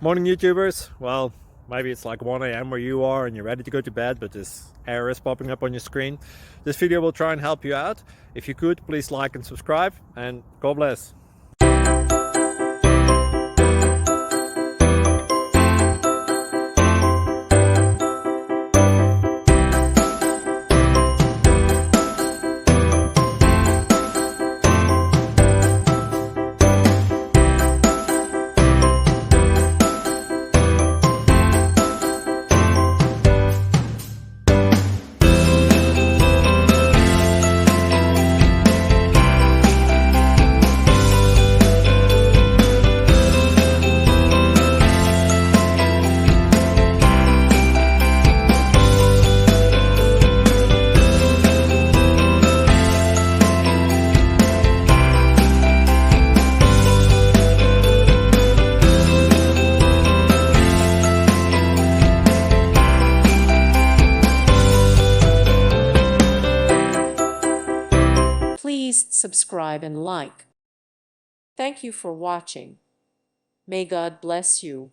Morning YouTubers. Well, maybe it's like 1 a.m. where you are and you're ready to go to bed, but this error is popping up on your screen. This video will try and help you out. If you could, please like and subscribe, and God bless. Please subscribe and like. Thank you for watching. May God bless you.